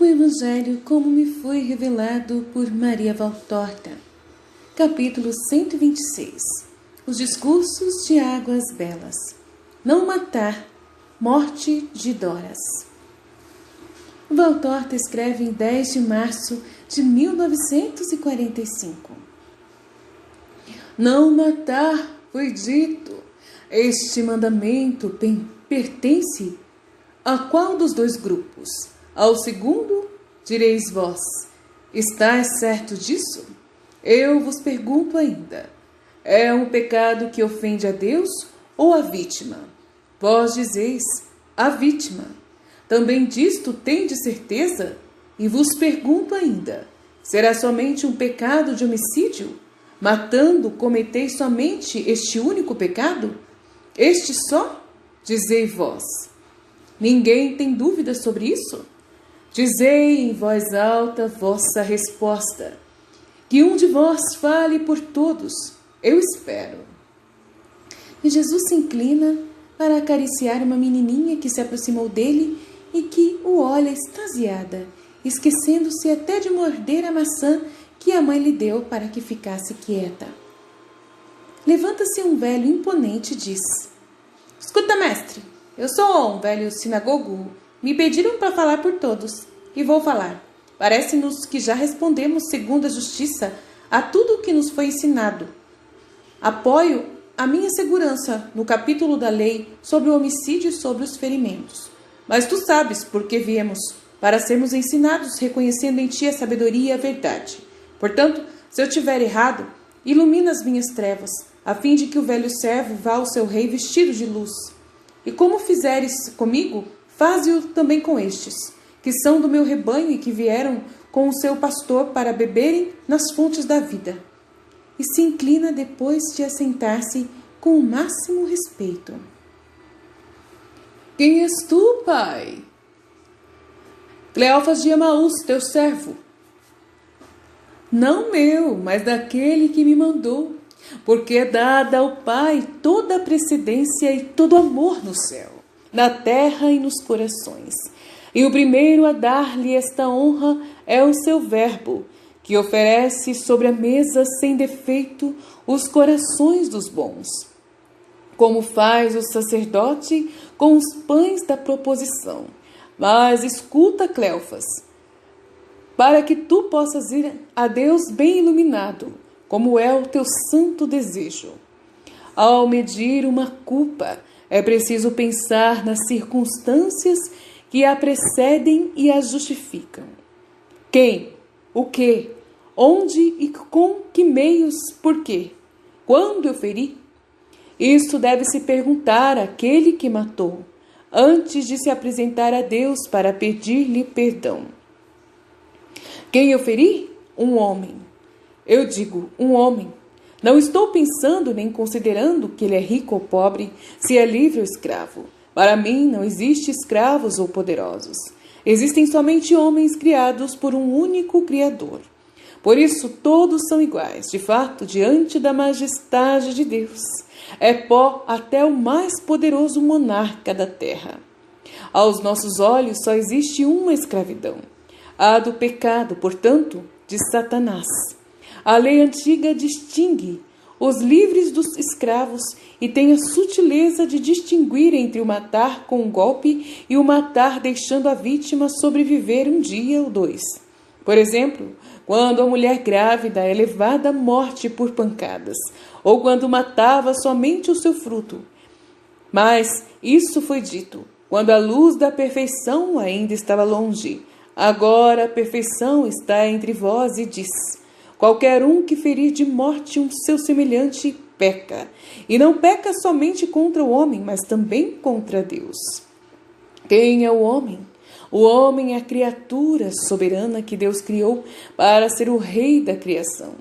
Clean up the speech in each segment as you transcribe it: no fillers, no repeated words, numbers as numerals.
O Evangelho como me foi revelado por Maria Valtorta. Capítulo 126. Os discursos de Águas Belas. Não matar. Morte de Doras. Valtorta escreve em 10 de março de 1945. Não matar foi dito. Este mandamento pertence a qual dos dois grupos? Ao segundo, direis vós, estáis certo disso? Eu vos pergunto ainda, é um pecado que ofende a Deus ou a vítima? Vós dizeis, a vítima. Também disto tendes certeza? E vos pergunto ainda, será somente um pecado de homicídio? Matando, cometeis somente este único pecado? Este só? Dizei vós. Ninguém tem dúvida sobre isso? Dizei em voz alta vossa resposta. Que um de vós fale por todos. Eu espero. E Jesus se inclina para acariciar uma menininha que se aproximou dele e que o olha extasiada, esquecendo-se até de morder a maçã que a mãe lhe deu para que ficasse quieta. Levanta-se um velho imponente e diz: Escuta, mestre, eu sou um velho sinagogo. Me pediram para falar por todos, e vou falar. Parece-nos que já respondemos segundo a justiça a tudo o que nos foi ensinado. Apoio a minha segurança no capítulo da lei sobre o homicídio e sobre os ferimentos. Mas tu sabes por que viemos, para sermos ensinados, reconhecendo em ti a sabedoria e a verdade. Portanto, se eu tiver errado, ilumina as minhas trevas, a fim de que o velho servo vá ao seu rei vestido de luz. E como fizeres comigo, faze-o também com estes, que são do meu rebanho e que vieram com o seu pastor para beberem nas fontes da vida. E se inclina depois de assentar-se com o máximo respeito. Quem és tu, pai? Cleófas de Emaús, teu servo. Não meu, mas daquele que me mandou, porque é dada ao Pai toda a precedência e todo amor no céu, na terra e nos corações. E o primeiro a dar-lhe esta honra é o seu verbo, que oferece sobre a mesa sem defeito os corações dos bons, como faz o sacerdote com os pães da proposição. Mas escuta, Cleófas, para que tu possas ir a Deus bem iluminado, como é o teu santo desejo. Ao medir uma culpa, é preciso pensar nas circunstâncias que a precedem e a justificam. Quem? O que? Onde e com que meios? Por quê? Quando eu feri? Isto deve-se perguntar àquele que matou, antes de se apresentar a Deus para pedir-lhe perdão. Quem eu feri? Um homem. Eu digo, um homem. Não estou pensando nem considerando que ele é rico ou pobre, se é livre ou escravo. Para mim não existe escravos ou poderosos. Existem somente homens criados por um único Criador. Por isso todos são iguais, de fato, diante da majestade de Deus. É pó até o mais poderoso monarca da terra. Aos nossos olhos só existe uma escravidão, a do pecado, portanto, de Satanás. A lei antiga distingue os livres dos escravos e tem a sutileza de distinguir entre o matar com um golpe e o matar deixando a vítima sobreviver um dia ou dois. Por exemplo, quando a mulher grávida é levada à morte por pancadas, ou quando matava somente o seu fruto. Mas isso foi dito quando a luz da perfeição ainda estava longe. Agora a perfeição está entre vós e diz: qualquer um que ferir de morte um seu semelhante peca. E não peca somente contra o homem, mas também contra Deus. Quem é o homem? O homem é a criatura soberana que Deus criou para ser o rei da criação,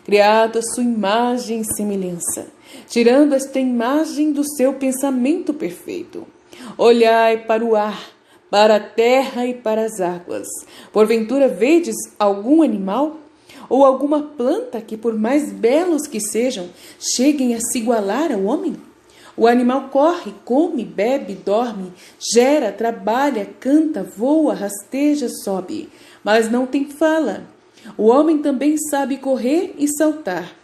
criado à sua imagem e semelhança, tirando esta imagem do seu pensamento perfeito. Olhai para o ar, para a terra e para as águas. Porventura vedes algum animal ou alguma planta que, por mais belos que sejam, cheguem a se igualar ao homem? O animal corre, come, bebe, dorme, gera, trabalha, canta, voa, rasteja, sobe, mas não tem fala. O homem também sabe correr e saltar.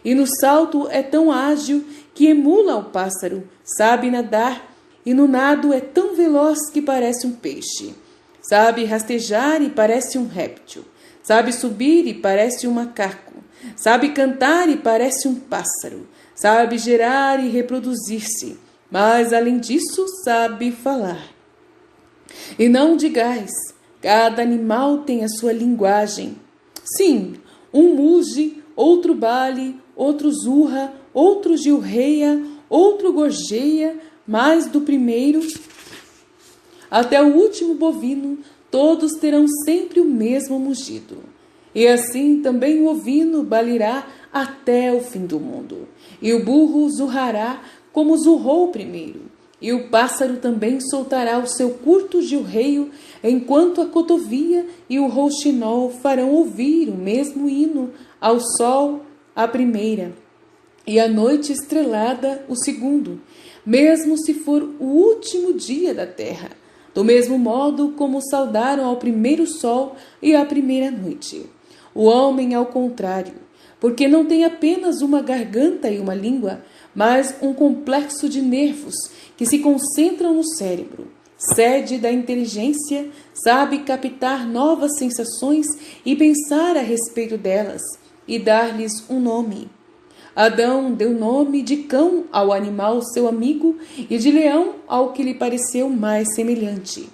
E no salto é tão ágil que emula o pássaro, sabe nadar, e no nado é tão veloz que parece um peixe. Sabe rastejar e parece um réptil. Sabe subir e parece um macaco. Sabe cantar e parece um pássaro. Sabe gerar e reproduzir-se. Mas, além disso, sabe falar. E não digais, cada animal tem a sua linguagem. Sim, um muge, outro bale, outro zurra, outro gilreia, outro gorjeia, mas do primeiro até o último bovino, todos terão sempre o mesmo mugido. E assim também o ovino balirá até o fim do mundo. E o burro zurrará como zurrou primeiro. E o pássaro também soltará o seu curto gilreio, enquanto a cotovia e o rouxinol farão ouvir o mesmo hino ao sol a primeira, e à noite estrelada o segundo, mesmo se for o último dia da terra, do mesmo modo como saudaram ao primeiro sol e à primeira noite. O homem, ao contrário, porque não tem apenas uma garganta e uma língua, mas um complexo de nervos que se concentram no cérebro, sede da inteligência, sabe captar novas sensações e pensar a respeito delas, e dar-lhes um nome. Adão deu nome de cão ao animal seu amigo e de leão ao que lhe pareceu mais semelhante.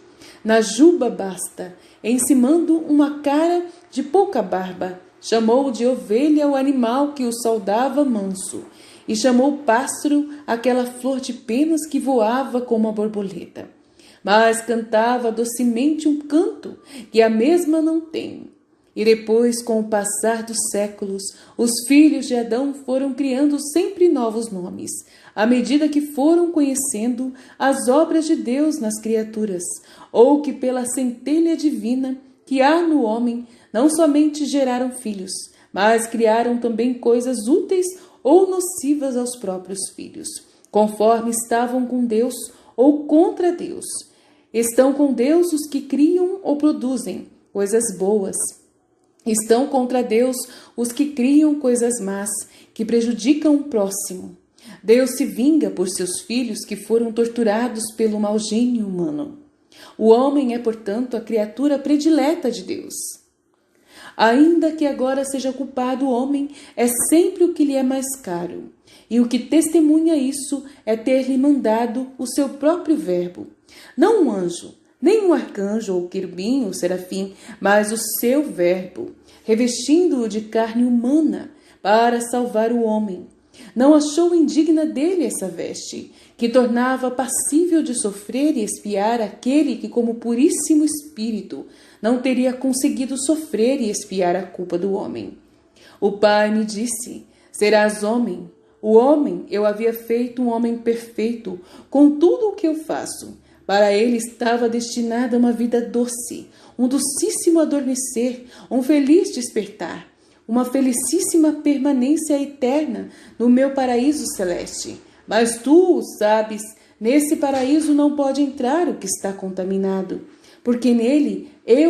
Na juba basta, encimando uma cara de pouca barba, chamou de ovelha o animal que o saudava manso, e chamou pássaro aquela flor de penas que voava como a borboleta. Mas cantava docemente um canto que a mesma não tem. E depois, com o passar dos séculos, os filhos de Adão foram criando sempre novos nomes, à medida que foram conhecendo as obras de Deus nas criaturas, ou que pela centelha divina que há no homem, não somente geraram filhos, mas criaram também coisas úteis ou nocivas aos próprios filhos, conforme estavam com Deus ou contra Deus. Estão com Deus os que criam ou produzem coisas boas. Estão contra Deus os que criam coisas más, que prejudicam o próximo. Deus se vinga por seus filhos que foram torturados pelo mau gênio humano. O homem é, portanto, a criatura predileta de Deus. Ainda que agora seja culpado o homem, é sempre o que lhe é mais caro. E o que testemunha isso é ter-lhe mandado o seu próprio verbo. Não um anjo, nem um arcanjo ou querubim ou serafim, mas o seu verbo, revestindo-o de carne humana para salvar o homem. Não achou indigna dele essa veste, que tornava passível de sofrer e expiar aquele que, como puríssimo espírito, não teria conseguido sofrer e expiar a culpa do homem. O Pai me disse: serás homem. O homem eu havia feito um homem perfeito, com tudo o que eu faço. Para ele estava destinada uma vida doce, um docíssimo adormecer, um feliz despertar, uma felicíssima permanência eterna no meu paraíso celeste. Mas tu, sabes, nesse paraíso não pode entrar o que está contaminado, porque nele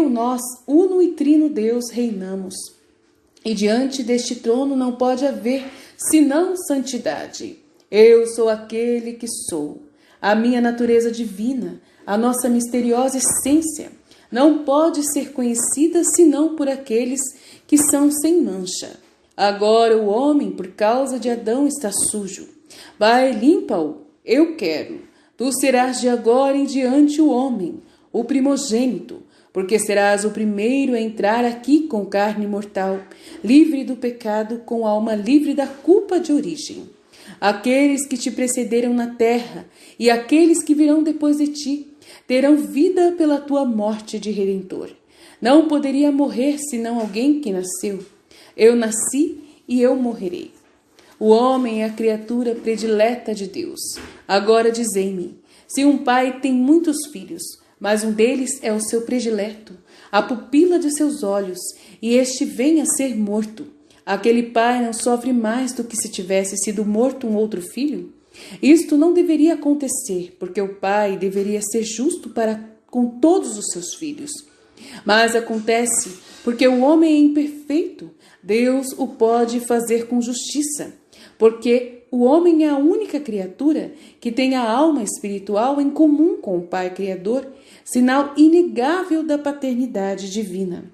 nós, uno e trino Deus, reinamos. E diante deste trono não pode haver senão santidade. Eu sou aquele que sou. A minha natureza divina, a nossa misteriosa essência, não pode ser conhecida senão por aqueles que são sem mancha. Agora o homem, por causa de Adão, está sujo. Vai, limpa-o, eu quero. Tu serás de agora em diante o homem, o primogênito, porque serás o primeiro a entrar aqui com carne mortal, livre do pecado, com alma livre da culpa de origem. Aqueles que te precederam na terra e aqueles que virão depois de ti terão vida pela tua morte de Redentor. Não poderia morrer senão alguém que nasceu. Eu nasci e eu morrerei. O homem é a criatura predileta de Deus. Agora dizei-me, se um pai tem muitos filhos, mas um deles é o seu predileto, a pupila de seus olhos, e este vem a ser morto, aquele pai não sofre mais do que se tivesse sido morto um outro filho? Isto não deveria acontecer, porque o pai deveria ser justo para com todos os seus filhos. Mas acontece porque o homem é imperfeito. Deus o pode fazer com justiça, porque o homem é a única criatura que tem a alma espiritual em comum com o Pai Criador, sinal inegável da paternidade divina.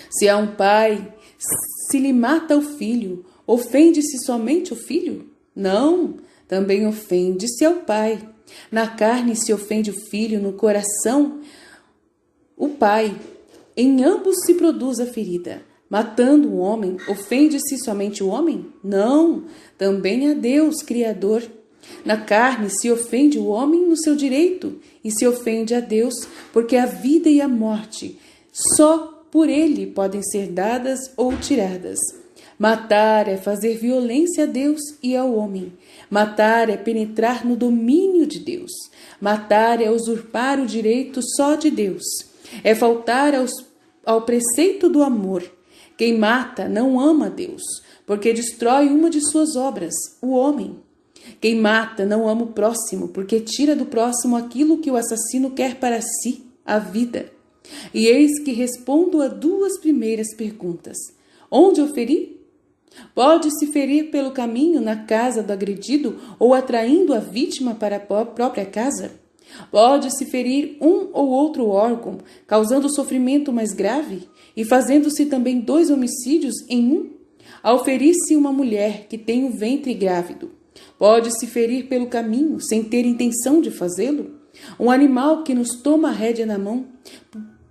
Se há um pai, se lhe mata o filho, ofende-se somente o filho? Não, também ofende-se ao pai. Na carne se ofende o filho, no coração o pai. Em ambos se produz a ferida. Matando o homem, ofende-se somente o homem? Não, também a Deus, Criador. Na carne se ofende o homem no seu direito, e se ofende a Deus, porque a vida e a morte só por ele podem ser dadas ou tiradas. Matar é fazer violência a Deus e ao homem. Matar é penetrar no domínio de Deus. Matar é usurpar o direito só de Deus. É faltar ao preceito do amor. Quem mata não ama Deus, porque destrói uma de suas obras, o homem. Quem mata não ama o próximo, porque tira do próximo aquilo que o assassino quer para si, a vida. E eis que respondo a duas primeiras perguntas. Onde eu feri? Pode-se ferir pelo caminho na casa do agredido ou atraindo a vítima para a própria casa? Pode-se ferir um ou outro órgão, causando sofrimento mais grave e fazendo-se também 2 homicídios em um? Ao ferir-se uma mulher que tem o ventre grávido, pode-se ferir pelo caminho sem ter intenção de fazê-lo? Um animal que nos toma a rédea na mão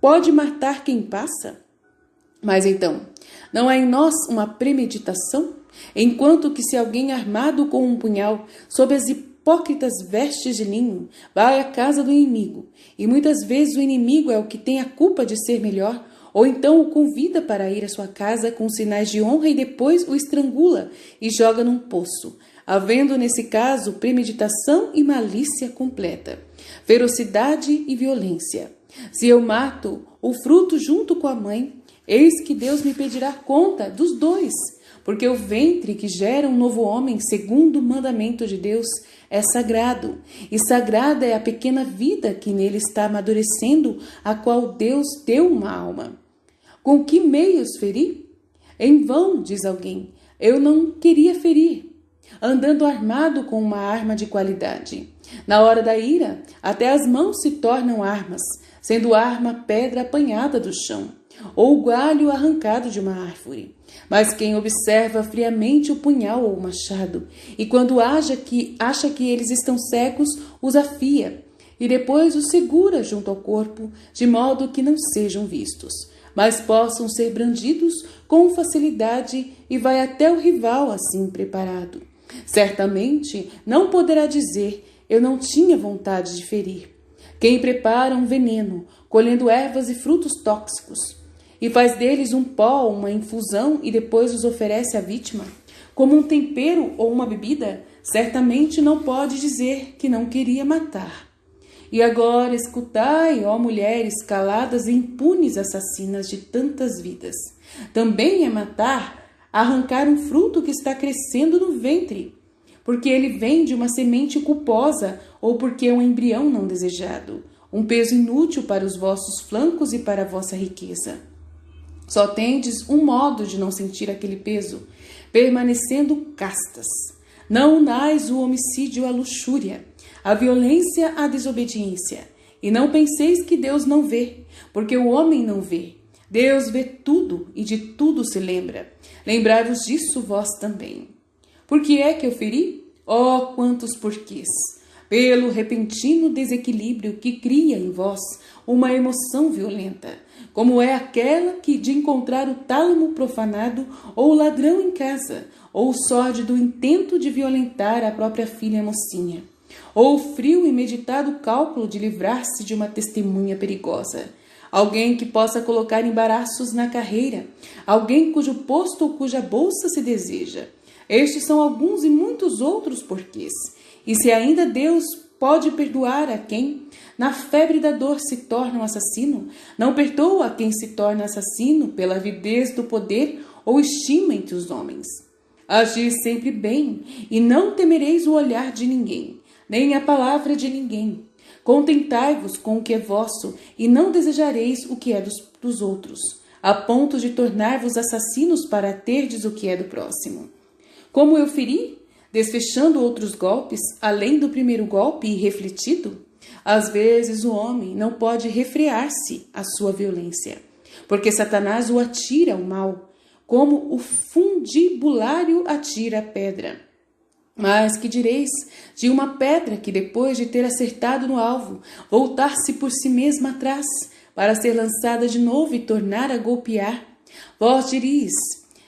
pode matar quem passa? Mas então, não há em nós uma premeditação? Enquanto que se alguém armado com um punhal, sob as hipócritas vestes de linho, vai à casa do inimigo, e muitas vezes o inimigo é o que tem a culpa de ser melhor, ou então o convida para ir à sua casa com sinais de honra e depois o estrangula e joga num poço, havendo nesse caso premeditação e malícia completa, ferocidade e violência. Se eu mato o fruto junto com a mãe, eis que Deus me pedirá conta dos 2, porque o ventre que gera um novo homem, segundo o mandamento de Deus, é sagrado, e sagrada é a pequena vida que nele está amadurecendo, a qual Deus deu uma alma. Com que meios feri? Em vão, diz alguém, eu não queria ferir, andando armado com uma arma de qualidade. Na hora da ira, até as mãos se tornam armas, sendo arma pedra apanhada do chão, ou galho arrancado de uma árvore. Mas quem observa friamente o punhal ou o machado, e quando acha que eles estão secos, os afia, e depois os segura junto ao corpo, de modo que não sejam vistos, mas possam ser brandidos com facilidade, e vai até o rival assim preparado. Certamente não poderá dizer, eu não tinha vontade de ferir. Quem prepara um veneno, colhendo ervas e frutos tóxicos, e faz deles um pó, uma infusão, e depois os oferece à vítima, como um tempero ou uma bebida, certamente não pode dizer que não queria matar. E agora escutai, ó mulheres caladas e impunes assassinas de tantas vidas. Também é matar, arrancar um fruto que está crescendo no ventre, porque ele vem de uma semente culposa ou porque é um embrião não desejado, um peso inútil para os vossos flancos e para a vossa riqueza. Só tendes um modo de não sentir aquele peso, permanecendo castas. Não unais o homicídio à luxúria, a violência à desobediência. E não penseis que Deus não vê, porque o homem não vê. Deus vê tudo e de tudo se lembra. Lembrai-vos disso vós também. Por que é que eu feri? Oh, quantos porquês! Pelo repentino desequilíbrio que cria em vós uma emoção violenta, como é aquela que de encontrar o tálamo profanado ou o ladrão em casa, ou o sórdido intento de violentar a própria filha mocinha, ou o frio e meditado cálculo de livrar-se de uma testemunha perigosa. Alguém que possa colocar embaraços na carreira, alguém cujo posto ou cuja bolsa se deseja. Estes são alguns e muitos outros porquês. E se ainda Deus pode perdoar a quem, na febre da dor, se torna um assassino, não perdoa a quem se torna assassino pela avidez do poder ou estima entre os homens. Agi sempre bem, e não temereis o olhar de ninguém, nem a palavra de ninguém. Contentai-vos com o que é vosso, e não desejareis o que é dos outros, a ponto de tornar-vos assassinos para terdes o que é do próximo. Como eu feri, desfechando outros golpes, além do primeiro golpe irrefletido? Às vezes o homem não pode refrear-se à sua violência, porque Satanás o atira ao mal, como o fundibulário atira a pedra. Mas que direis de uma pedra que, depois de ter acertado no alvo, voltar-se por si mesma atrás, para ser lançada de novo e tornar a golpear? Vós diríeis,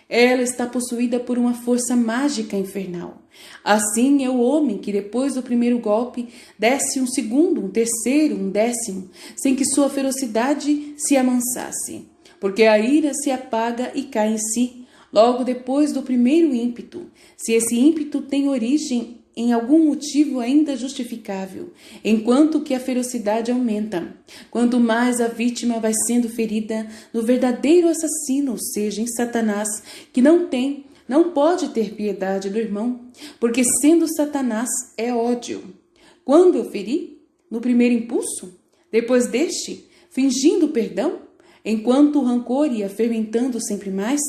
ela está possuída por uma força mágica infernal. Assim é o homem que, depois do primeiro golpe, desce um segundo, um terceiro, um décimo, sem que sua ferocidade se amansasse. Porque a ira se apaga e cai em si, logo depois do primeiro ímpeto, se esse ímpeto tem origem em algum motivo ainda justificável, enquanto que a ferocidade aumenta. Quanto mais a vítima vai sendo ferida no verdadeiro assassino, ou seja, em Satanás, que não pode ter piedade do irmão, porque sendo Satanás é ódio. Quando eu feri? No primeiro impulso? Depois deste? Fingindo perdão? Enquanto o rancor ia fermentando sempre mais?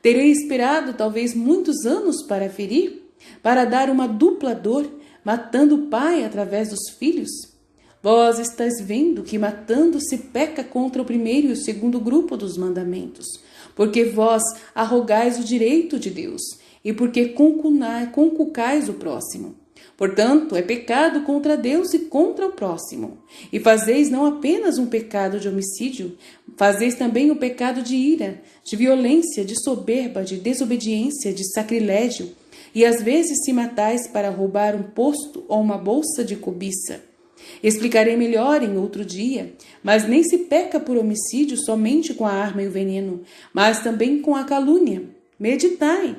Terei esperado talvez muitos anos para ferir? Para dar uma dupla dor, matando o pai através dos filhos? Vós estáis vendo que matando se peca contra o primeiro e o segundo grupo dos mandamentos, porque vós arrogais o direito de Deus, e porque conculcais o próximo. Portanto, é pecado contra Deus e contra o próximo. E fazeis não apenas um pecado de homicídio, fazeis também o pecado de ira, de violência, de soberba, de desobediência, de sacrilégio, e às vezes se matais para roubar um posto ou uma bolsa de cobiça. Explicarei melhor em outro dia, mas nem se peca por homicídio somente com a arma e o veneno, mas também com a calúnia. Meditai.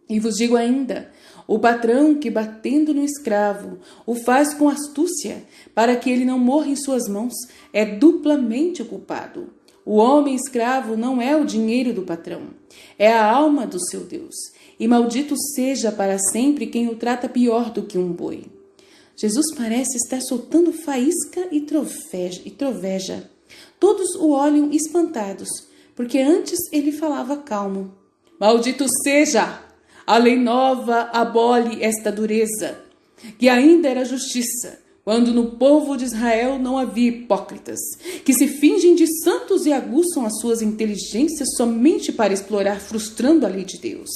E vos digo ainda, o patrão que, batendo no escravo, o faz com astúcia, para que ele não morra em suas mãos, é duplamente culpado. O homem escravo não é o dinheiro do patrão, é a alma do seu Deus. E maldito seja para sempre quem o trata pior do que um boi. Jesus parece estar soltando faísca e troveja. Todos o olham espantados, porque antes ele falava calmo. Maldito seja! A lei nova abole esta dureza, que ainda era justiça, quando no povo de Israel não havia hipócritas, que se fingem de santos e aguçam as suas inteligências somente para explorar, frustrando a lei de Deus.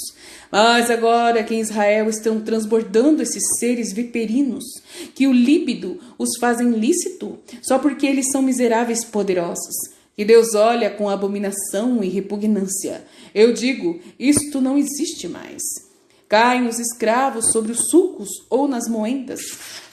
Mas agora que em Israel estão transbordando esses seres viperinos, que o líbido os fazem lícito, só porque eles são miseráveis poderosos, que Deus olha com abominação e repugnância. Eu digo, isto não existe mais. Caem os escravos sobre os sulcos ou nas moendas,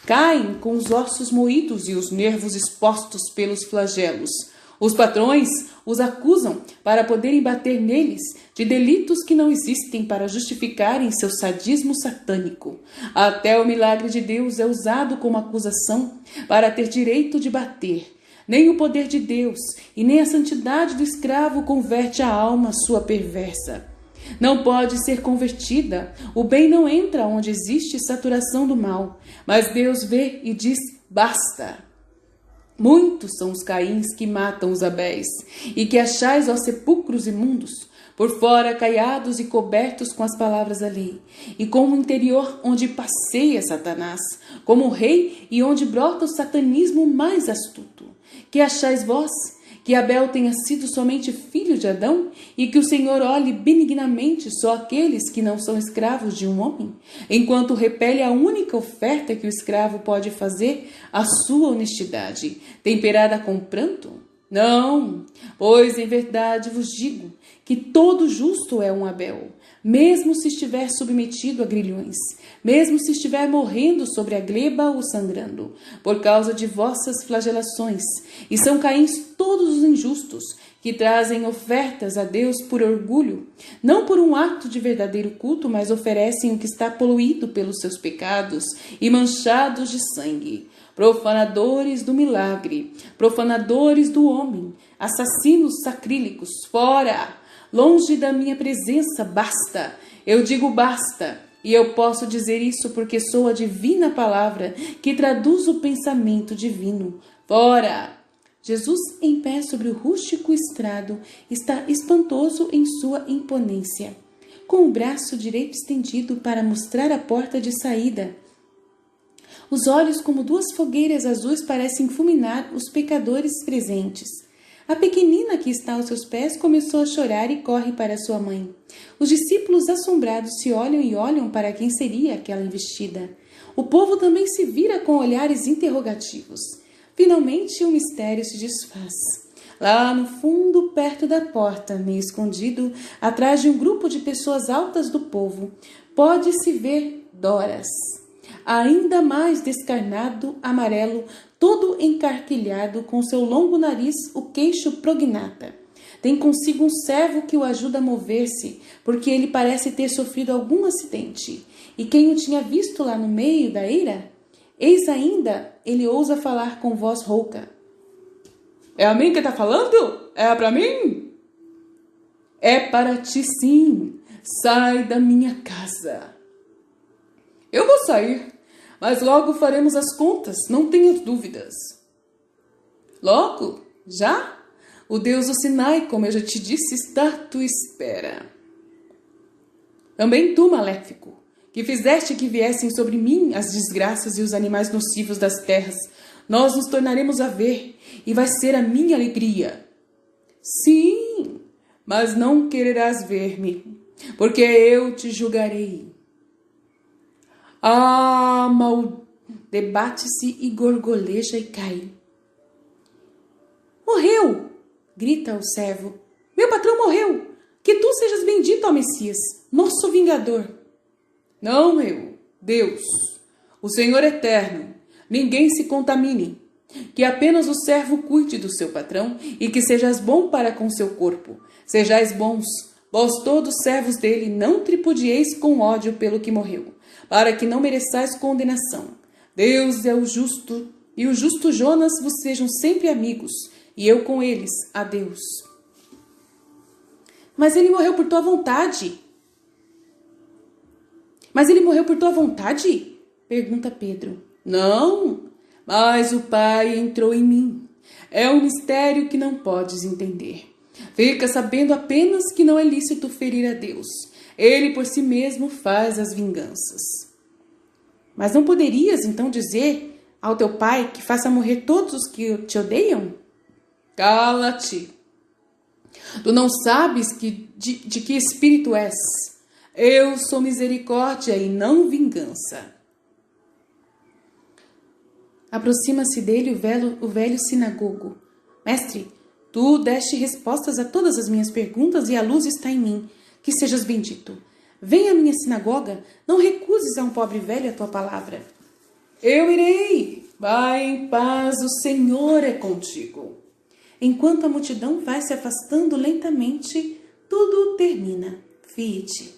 caem com os ossos moídos e os nervos expostos pelos flagelos. Os patrões os acusam para poderem bater neles de delitos que não existem para justificarem seu sadismo satânico. Até o milagre de Deus é usado como acusação para ter direito de bater. Nem o poder de Deus e nem a santidade do escravo converte a alma sua perversa. Não pode ser convertida. O bem não entra onde existe saturação do mal. Mas Deus vê e diz, basta. Muitos são os Caíns que matam os Abéis, e que achais aos sepulcros imundos, por fora caiados e cobertos com as palavras da lei, e como o interior onde passeia Satanás, como o rei e onde brota o satanismo mais astuto. Que achais vós? Que Abel tenha sido somente filho de Adão e que o Senhor olhe benignamente só aqueles que não são escravos de um homem, enquanto repele a única oferta que o escravo pode fazer, a sua honestidade, temperada com pranto? Não, pois em verdade vos digo que todo justo é um Abel, mesmo se estiver submetido a grilhões, mesmo se estiver morrendo sobre a gleba ou sangrando, por causa de vossas flagelações, e são Caíns todos os injustos, que trazem ofertas a Deus por orgulho, não por um ato de verdadeiro culto, mas oferecem o que está poluído pelos seus pecados e manchados de sangue. Profanadores do milagre, profanadores do homem, assassinos sacrílegos, fora! Longe da minha presença, basta! Eu digo basta, e eu posso dizer isso porque sou a divina palavra que traduz o pensamento divino. Fora! Jesus, em pé sobre o rústico estrado, está espantoso em sua imponência, com o braço direito estendido para mostrar a porta de saída. Os olhos, como duas fogueiras azuis, parecem fulminar os pecadores presentes. A pequenina que está aos seus pés começou a chorar e corre para sua mãe. Os discípulos assombrados se olham e olham para quem seria aquela investida. O povo também se vira com olhares interrogativos. Finalmente o mistério se desfaz. Lá no fundo, perto da porta, meio escondido, atrás de um grupo de pessoas altas do povo, pode-se ver Doras, ainda mais descarnado, amarelo, todo encarquilhado, com seu longo nariz, o queixo prognata. Tem consigo um servo que o ajuda a mover-se, porque ele parece ter sofrido algum acidente. E quem o tinha visto lá no meio da eira? Eis ainda, ele ousa falar com voz rouca. É a mim que está falando? É para mim? É para ti sim. Sai da minha casa. Eu vou sair, mas logo faremos as contas, não tenhas dúvidas. Logo? Já? O Deus do Sinai, como eu já te disse, está à tua espera. Também tu, maléfico, que fizeste que viessem sobre mim as desgraças e os animais nocivos das terras, nós nos tornaremos a ver, e vai ser a minha alegria. Sim, mas não quererás ver-me, porque eu te julgarei. Ah, mal debate-se e gorgoleja e cai. Morreu! Grita o servo. Meu patrão morreu! Que tu sejas bendito, ó Messias, nosso vingador. Não eu, Deus, o Senhor eterno, ninguém se contamine. Que apenas o servo cuide do seu patrão e que sejas bom para com seu corpo. Sejais bons, vós todos servos dele, não tripudieis com ódio pelo que morreu, para que não mereçais condenação. Deus é o justo, e o justo Jonas vos sejam sempre amigos, e eu com eles, adeus. Mas ele morreu por tua vontade. Mas ele morreu por tua vontade? Pergunta Pedro. Não, mas o Pai entrou em mim. É um mistério que não podes entender. Fica sabendo apenas que não é lícito ferir a Deus. Ele por si mesmo faz as vinganças. Mas não poderias então dizer ao teu pai que faça morrer todos os que te odeiam? Cala-te! Tu não sabes de que espírito és. Eu sou misericórdia e não vingança. Aproxima-se dele o velho sinagogo. Mestre, tu deste respostas a todas as minhas perguntas e a luz está em mim. Que sejas bendito. Venha à minha sinagoga, não recuses a um pobre velho a tua palavra. Eu irei. Vai em paz, o Senhor é contigo. Enquanto a multidão vai se afastando lentamente, tudo termina. Fie-te.